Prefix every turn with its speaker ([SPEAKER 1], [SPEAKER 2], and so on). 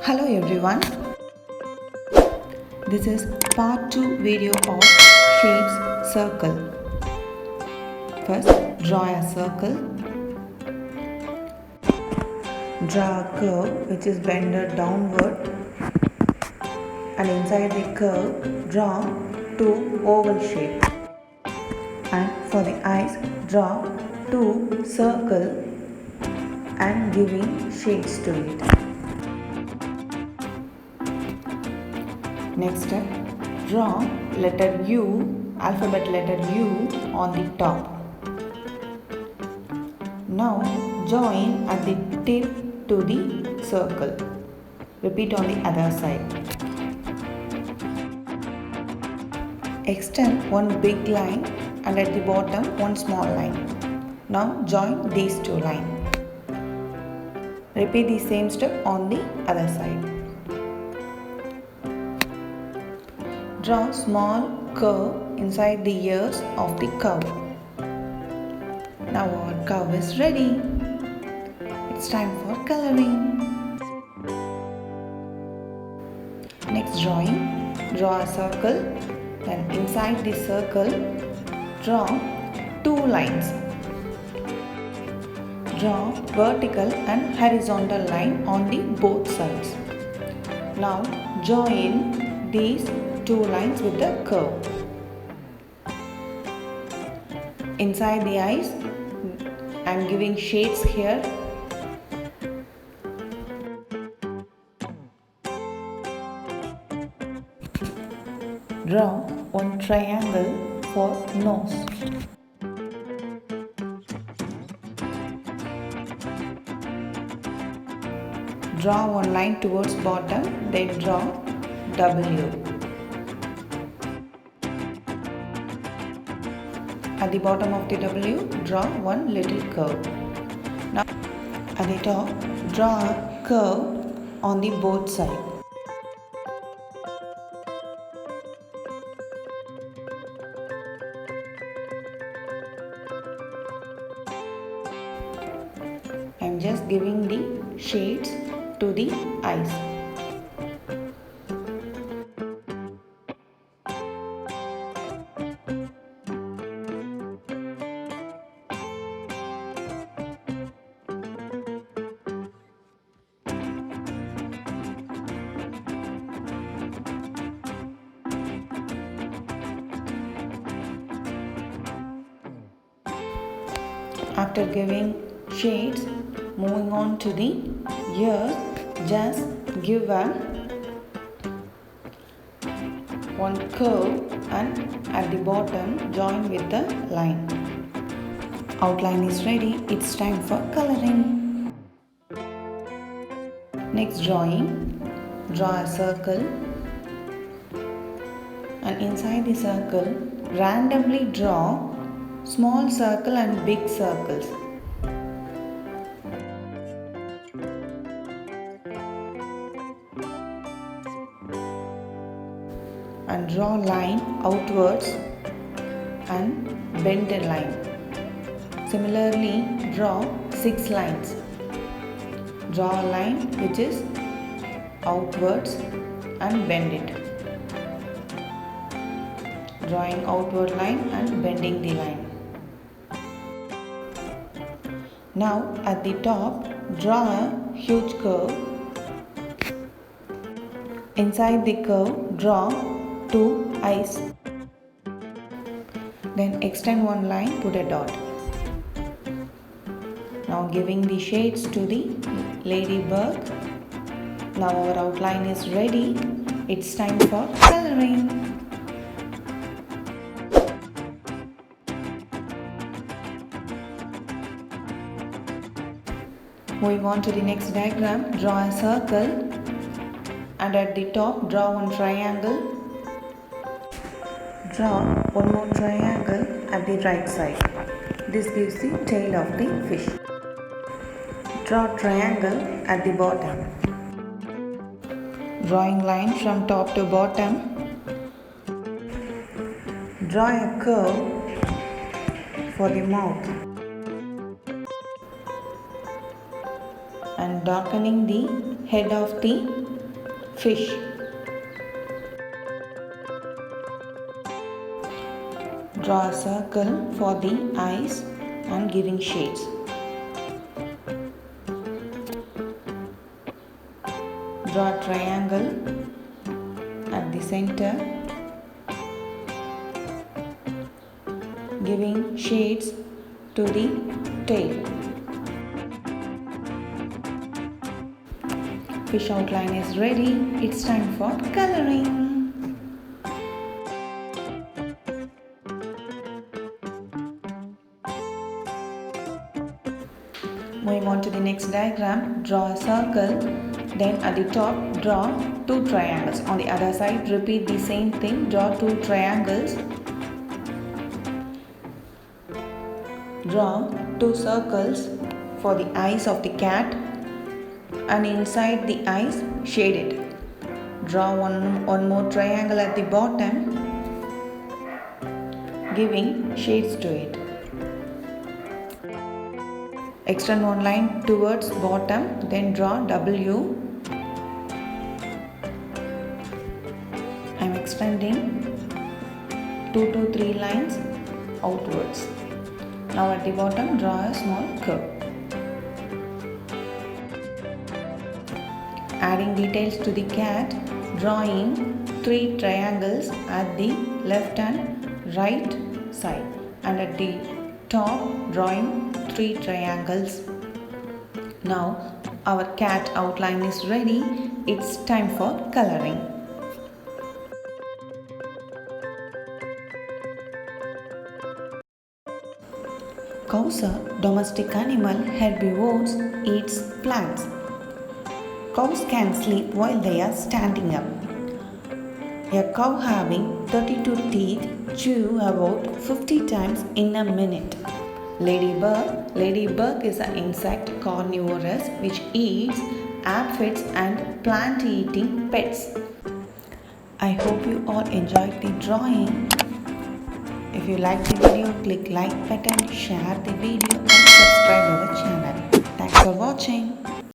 [SPEAKER 1] Hello everyone, this is part 2 video of shapes circle. First, draw a circle. Draw a curve which is bended downward, and inside the curve draw two oval shapes. And for the eyes, draw two circles and giving shades to it. Next step, draw letter U, alphabet letter U on the top. Now join at the tip to the circle. Repeat on the other side. Extend one big line and at the bottom one small line. Now join these two lines. Repeat the same step on the other side. Draw small curve inside the ears of the cow. Now our cow is ready. It's time for coloring. Next drawing, draw a circle. Then inside the circle, draw two lines. Draw vertical and horizontal line on the both sides. Now join these two lines with the curve. Inside the eyes, I am giving shades here. Draw one triangle for nose. Draw one line towards bottom, then draw W. At the bottom of the W, draw one little curve. Now at the top, draw a curve on the both sides. I am just giving the shades to the eyes. After giving shades, moving on to the ears, just give one curve and at the bottom join with the line. Outline is ready, it's time for coloring. Next drawing, draw a circle and inside the circle randomly draw small circle and big circles. And draw line outwards and bend the line. Similarly, draw 6 lines. Draw a line which is outwards and bend it. Drawing outward line and bending the line. Now at the top, draw a huge curve. Inside the curve, draw two eyes. Then extend one line, put a dot. Now giving the shades to the ladybug. Now our outline is ready. It's time for coloring. Moving on to the next diagram, draw a circle and at the top draw one triangle. Draw one more triangle at the right side. This gives the tail of the fish. Draw triangle at the bottom. Drawing line from top to bottom. Draw a curve for the mouth. And darkening the head of the Fish. Draw a circle for the eyes and giving shades. Draw a triangle at the center, giving shades to the tail. Fish outline is ready. It's time for coloring. Moving on to the next diagram, draw a circle, then at the top draw 2 triangles. On the other side, repeat the same thing, draw 2 triangles. Draw 2 circles for the eyes of the cat, and inside the eyes shade it. Draw one more triangle at the bottom, giving shades to it. Extend one line towards bottom, then draw W. I am extending 2 to 3 lines outwards. Now at the bottom, draw a small curve. Adding details to the cat, drawing 3 triangles at the left and right side, and at the top drawing 3 triangles. Now our cat outline is ready. It's time for coloring. Cows are domestic animal, herbivores, eats plants. Cows can sleep while they are standing up. A cow having 32 teeth chew about 50 times in a minute. Ladybug is an insect carnivorous which eats aphids and plant-eating pets. I hope you all enjoyed the drawing. If you like the video, click like button, share the video and subscribe our channel. Thanks for watching.